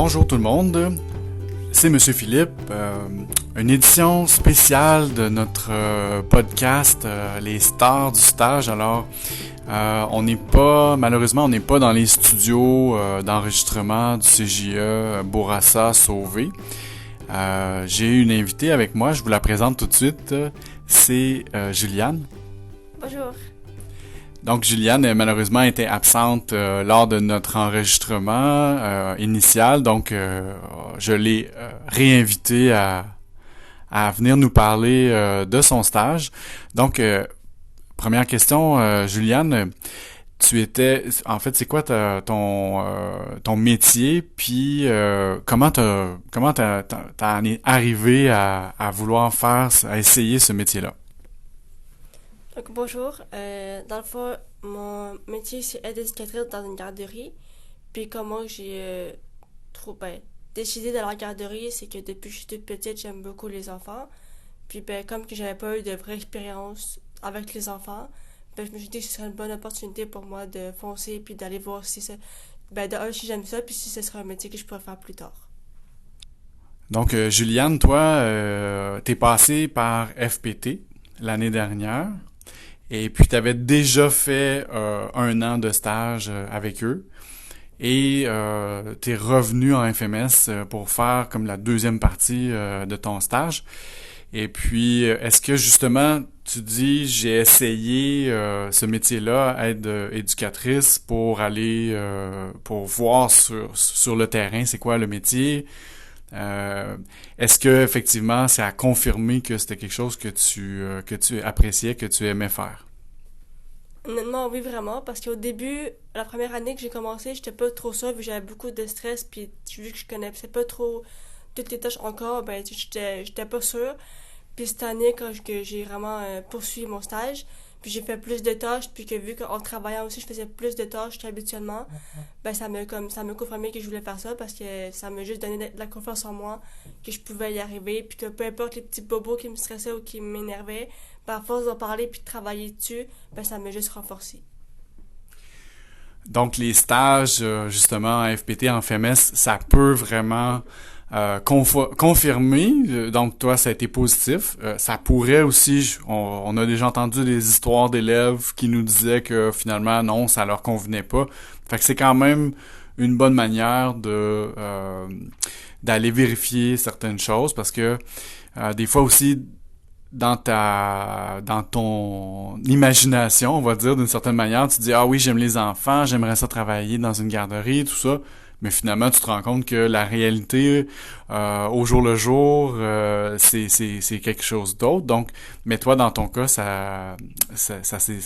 Bonjour tout le monde, c'est Monsieur Philippe, une édition spéciale de notre podcast Les Stars du stage. Alors, malheureusement, on n'est pas dans les studios d'enregistrement du CJE Bourassa Sauvé. J'ai une invitée avec moi, je vous la présente tout de suite, c'est Juliane. Bonjour. Donc, Juliane, malheureusement, était absente lors de notre enregistrement initial. Donc, je l'ai réinvitée à venir nous parler de son stage. Donc, première question, Juliane, c'est quoi ton métier, puis comment t'en es arrivé à vouloir à essayer ce métier-là? Donc, bonjour. Dans le fond, mon métier, c'est aide éducatrice dans une garderie. Puis, comment j'ai décidé d'aller en garderie, c'est que depuis que je suis toute petite, j'aime beaucoup les enfants. Puis, comme que j'avais pas eu de vraie expérience avec les enfants, je me suis dit que ce serait une bonne opportunité pour moi de foncer puis d'aller voir si si j'aime ça, puis si ce serait un métier que je pourrais faire plus tard. Donc, Juliane, toi, t'es passée par FPT l'année dernière. Et puis, tu avais déjà fait 1 an de stage avec eux. Et tu es revenu en FMS pour faire comme la deuxième partie de ton stage. Et puis, est-ce que justement, tu dis, j'ai essayé ce métier-là, aide éducatrice, pour aller, pour voir sur le terrain, c'est quoi le métier? Est-ce que effectivement, ça a confirmé que c'était quelque chose que tu appréciais, que tu aimais faire? Honnêtement, oui, vraiment, parce qu'au début, la première année que j'ai commencé, j'étais pas trop sûre, vu que j'avais beaucoup de stress, puis vu que je connaissais pas trop toutes les tâches encore, j'étais pas sûre. Puis cette année, que j'ai vraiment poursuivi mon stage, puis j'ai fait plus de tâches, puis que vu qu'en travaillant aussi, je faisais plus de tâches qu'habituellement, ça m'a confirmé que je voulais faire ça, parce que ça m'a juste donné de la confiance en moi, que je pouvais y arriver, puis que peu importe les petits bobos qui me stressaient ou qui m'énervaient, à force d'en parler puis de travailler dessus, ça m'a juste renforcé. Donc, les stages, justement, à FPT, en FMS, ça peut vraiment confirmer. Donc, toi, ça a été positif. Ça pourrait aussi, on a déjà entendu des histoires d'élèves qui nous disaient que finalement, non, ça leur convenait pas. Fait que c'est quand même une bonne manière d'aller vérifier certaines choses, parce que des fois aussi, dans ton imagination, on va dire, d'une certaine manière, tu te dis, ah oui, j'aime les enfants, j'aimerais ça travailler dans une garderie, tout ça. Mais finalement, tu te rends compte que la réalité, au jour le jour, c'est quelque chose d'autre. Donc, mais toi, dans ton cas, ça s'est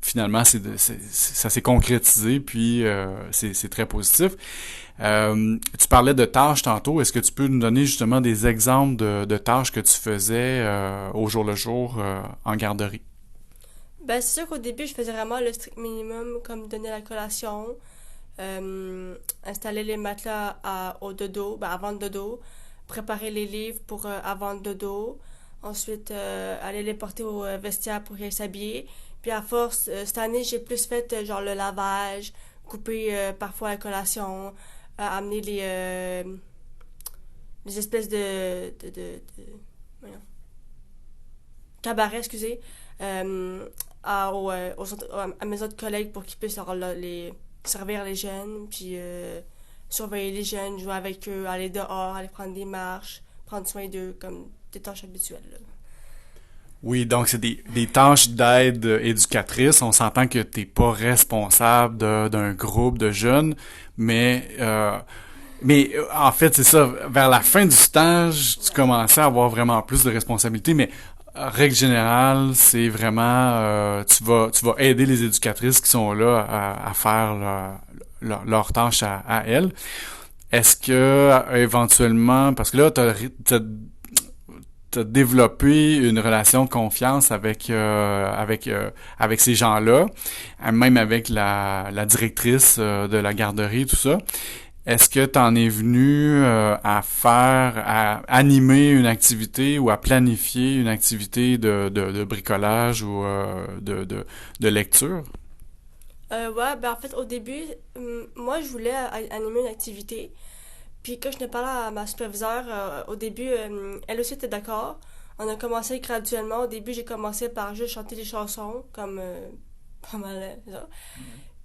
finalement, ça s'est concrétisé, puis c'est très positif. Tu parlais de tâches tantôt. Est-ce que tu peux nous donner justement des exemples de tâches que tu faisais au jour le jour en garderie? C'est sûr qu'au début, je faisais vraiment le strict minimum, comme donner la collation, installer les matelas au dodo, avant le dodo, préparer les livres pour avant le dodo, ensuite aller les porter au vestiaire pour qu'ils s'habiller. Puis à force, cette année, j'ai plus fait genre le lavage, couper parfois la collation, amener les espèces voyons, cabarets, excusez, à mes autres collègues pour qu'ils puissent servir les jeunes, puis surveiller les jeunes, jouer avec eux, aller dehors, aller prendre des marches, prendre soin d'eux, comme des tâches habituelles, là. Oui, donc c'est des tâches d'aide éducatrice. On s'entend que t'es pas responsable d'un groupe de jeunes, mais en fait, c'est ça. Vers la fin du stage, tu commençais à avoir vraiment plus de responsabilités, mais règle générale, c'est vraiment tu vas aider les éducatrices qui sont là à faire leur tâche à elles. Est-ce que éventuellement, parce que là, t'as développé une relation de confiance avec ces gens-là, même avec la directrice de la garderie, tout ça. Est-ce que t'en es venu à animer une activité ou à planifier une activité de bricolage ou de lecture? Ouais, en fait, au début, moi, je voulais animer une activité. Puis quand je n'ai parlé à ma superviseure, au début, elle aussi était d'accord. On a commencé graduellement. Au début, j'ai commencé par juste chanter des chansons, comme pas mal ça.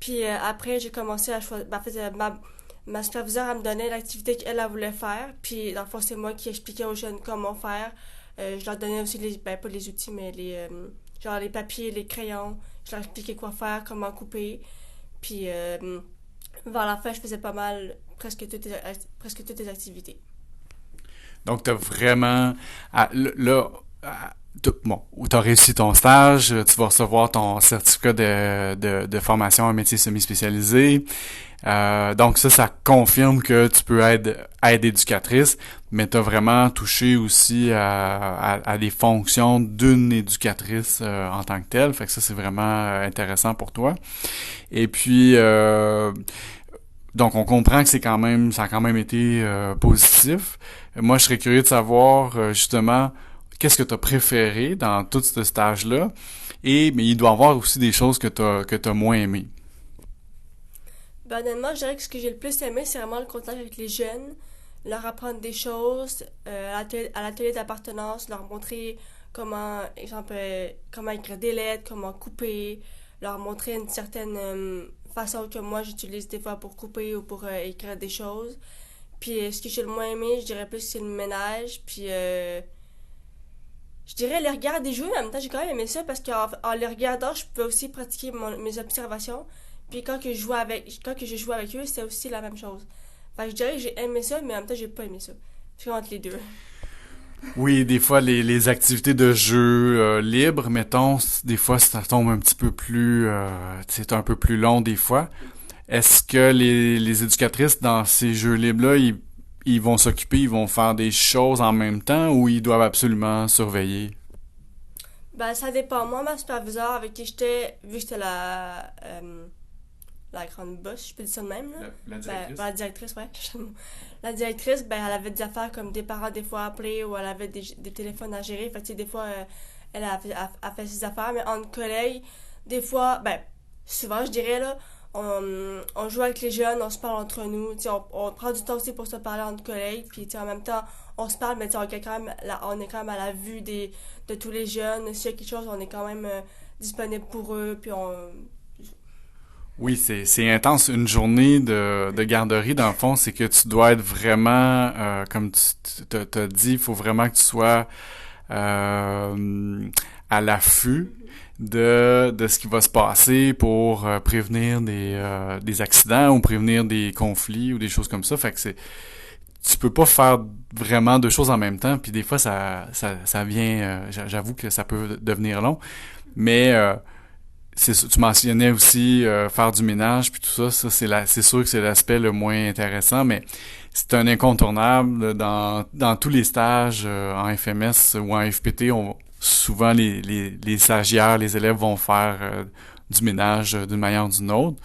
Puis après, j'ai commencé à choisir. Ben, en fait, ma superviseure, elle me donnait l'activité qu'elle elle voulait faire. Puis dans le fond, c'est moi qui expliquais aux jeunes comment faire. Je leur donnais aussi les, ben pas les outils, mais genre les papiers, les crayons. Je leur expliquais quoi faire, comment couper. Puis vers la fin, je faisais pas mal, presque toutes les activités. Donc, tu as vraiment... là, bon, tu as réussi ton stage, tu vas recevoir ton certificat de formation en métier semi-spécialisé. Donc ça confirme que tu peux être éducatrice, mais tu as vraiment touché aussi à des fonctions d'une éducatrice en tant que telle. Fait que ça, c'est vraiment intéressant pour toi. Et puis, donc on comprend que ça a quand même été positif. Moi, je serais curieux de savoir justement qu'est-ce que tu as préféré dans tout ce stage-là. Mais il doit y avoir aussi des choses que tu as moins aimées. Ben, honnêtement, je dirais que ce que j'ai le plus aimé, c'est vraiment le contact avec les jeunes, leur apprendre des choses, à l'atelier d'appartenance, leur montrer comment, exemple, comment écrire des lettres, comment couper, leur montrer une certaine façon que moi j'utilise des fois pour couper ou pour écrire des choses. Puis ce que j'ai le moins aimé, je dirais plus que c'est le ménage, puis je dirais les regarder jouer, mais en même temps j'ai quand même aimé ça parce qu'en les regardant, je pouvais aussi pratiquer mes observations. Puis quand que je jouais avec eux, c'était aussi la même chose. Fait que je dirais que j'ai aimé ça, mais en même temps j'ai pas aimé ça. Je suis entre les deux. Oui, des fois les activités de jeu libres, mettons, des fois ça tombe un petit peu plus, c'est un peu plus long des fois. Est-ce que les éducatrices dans ces jeux libres-là, ils vont s'occuper, ils vont faire des choses en même temps ou ils doivent absolument surveiller? Ben ça dépend. Moi, ma superviseure avec qui j'étais, vu que j'étais la grande boss, je peux dire ça de même, là. La Ben, directrice? la directrice, ouais. La directrice, ben, elle avait des affaires comme des parents des fois appelés ou elle avait des téléphones à gérer. Fait que, tu sais, des fois, elle fait ses affaires, mais entre collègues, des fois, ben, souvent, je dirais, là, on joue avec les jeunes, on se parle entre nous, tu sais, on prend du temps aussi pour se parler entre collègues, puis, tu sais, en même temps, on se parle, mais tu sais, on est quand même à la vue de tous les jeunes. S'il y a quelque chose, on est quand même disponible pour eux, puis on... Oui, c'est intense. Une journée de garderie, dans le fond, c'est que tu dois être vraiment, comme tu t'as dit, il faut vraiment que tu sois à l'affût de ce qui va se passer pour prévenir des accidents ou prévenir des conflits ou des choses comme ça. Fait que tu peux pas faire vraiment deux choses en même temps. Puis des fois, ça vient, j'avoue que ça peut devenir long, mais tu mentionnais aussi faire du ménage puis tout ça, c'est sûr que c'est l'aspect le moins intéressant, mais c'est un incontournable dans tous les stages en FMS ou en FPT. Souvent les stagiaires, les élèves vont faire du ménage d'une manière ou d'une autre.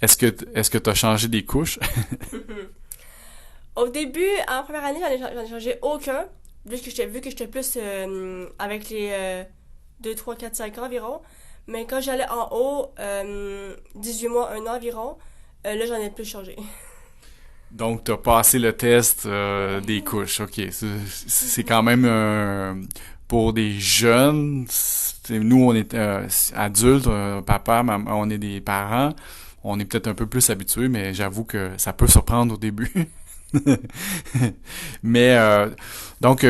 Est-ce que tu as changé des couches? Au début, en première année, j'en ai changé aucun, vu que j'étais plus avec les 2, 3, 4, 5 ans environ. Mais quand j'allais en haut, 18 mois, 1 an environ, là, j'en ai plus changé. Donc, tu as passé le test des couches. OK. C'est quand même pour des jeunes. Nous, on est adultes, papa, maman, on est des parents. On est peut-être un peu plus habitués, mais j'avoue que ça peut surprendre au début. Mais donc,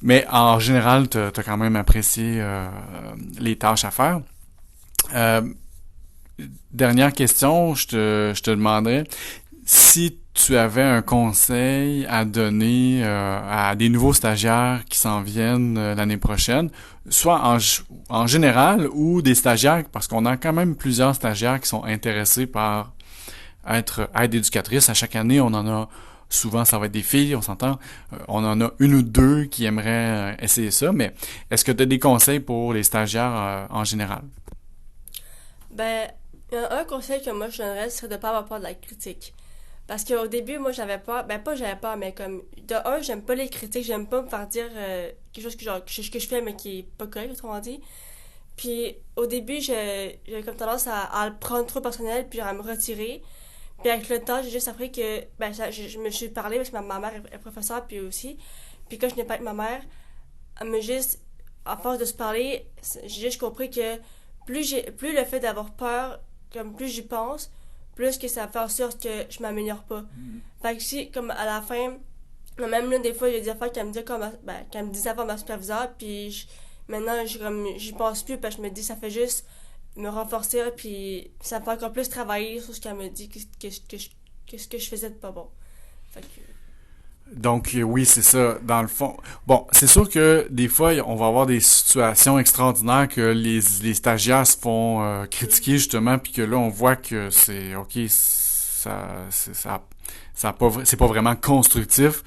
mais en général, t'as quand même apprécié les tâches à faire. Euh, Dernière question, je te demanderais si tu avais un conseil à donner à des nouveaux stagiaires qui s'en viennent l'année prochaine, soit en général ou des stagiaires, parce qu'on a quand même plusieurs stagiaires qui sont intéressés par être aide éducatrice. À chaque année, on en a souvent, ça va être des filles, on s'entend. On en a une ou deux qui aimeraient essayer ça, mais est-ce que tu as des conseils pour les stagiaires en général? Ben, un conseil que moi je donnerais, ce serait de pas avoir peur de la critique. Parce qu'au début, moi j'avais peur, ben pas j'avais peur, mais comme, de un, j'aime pas les critiques, j'aime pas me faire dire quelque chose que je fais mais qui est pas correct, autrement dit. Puis au début, j'avais comme tendance à le prendre trop personnel, puis à me retirer. Puis avec le temps, j'ai juste appris que, je me suis parlé parce que ma mère est professeure, puis aussi. Puis quand je n'ai pas avec ma mère, elle me juste, à force de se parler, j'ai juste compris que plus le fait d'avoir peur, comme plus j'y pense, plus que ça fait en sorte que je m'améliore pas. Fait que si, comme à la fin, même là, des fois, il y a des affaires qu'elle me dit qu'elle me disait avant ma superviseure, puis maintenant, j'y pense plus, parce que je me dis, ça fait juste me renforcer, puis ça me fait encore plus travailler sur ce qu'elle me dit, que ce que je faisais de pas bon. Fait que, Donc, oui, c'est ça, dans le fond. Bon, c'est sûr que des fois, on va avoir des situations extraordinaires que les stagiaires se font critiquer, justement, puis que là, on voit que c'est, OK, c'est pas vraiment constructif.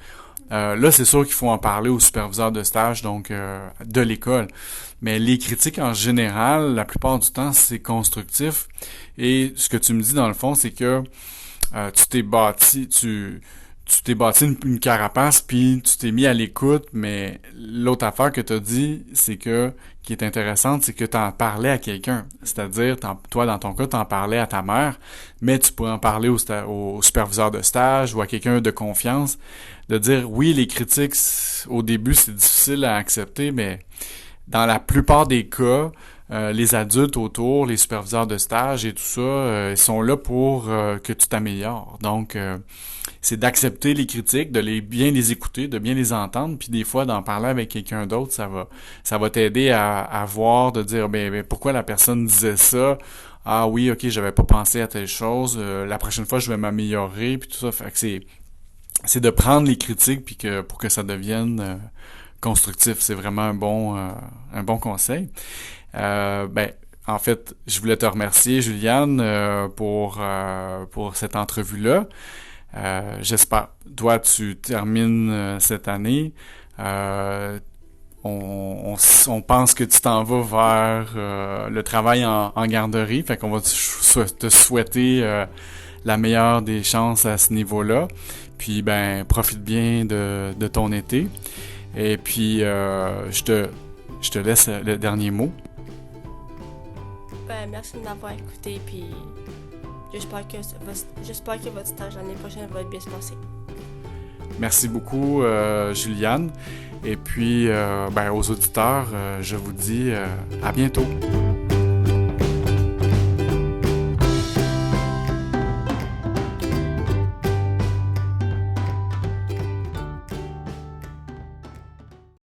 Là, c'est sûr qu'il faut en parler au superviseur de stage, donc de l'école. Mais les critiques en général, la plupart du temps, c'est constructif. Et ce que tu me dis, dans le fond, c'est que tu t'es bâti une carapace, puis tu t'es mis à l'écoute, mais l'autre affaire que tu as dit, qui est intéressante, c'est que tu en parlais à quelqu'un. C'est-à-dire, toi, dans ton cas, tu en parlais à ta mère, mais tu pourrais en parler au superviseur de stage ou à quelqu'un de confiance, de dire, oui, les critiques, au début, c'est difficile à accepter, mais dans la plupart des cas, les adultes autour, les superviseurs de stage et tout ça, ils sont là pour que tu t'améliores. Donc, c'est d'accepter les critiques, bien les écouter, de bien les entendre, puis des fois d'en parler avec quelqu'un d'autre, ça va t'aider à voir, de dire pourquoi la personne disait ça. Ah oui, ok, j'avais pas pensé à telle chose. La prochaine fois, je vais m'améliorer, puis tout ça. Fait que c'est de prendre les critiques puis pour que ça devienne constructif. C'est vraiment un bon conseil. En fait, je voulais te remercier, Juliane, pour cette entrevue-là. J'espère. Toi, tu termines cette année. On pense que tu t'en vas vers le travail en garderie. Fait qu'on va te souhaiter la meilleure des chances à ce niveau-là. Puis, profite bien de ton été. Et puis, je te laisse le dernier mot. merci de m'avoir écouté, puis j'espère que votre stage l'année prochaine va bien se passer. Merci beaucoup, Juliane. Et puis, aux auditeurs, je vous dis à bientôt.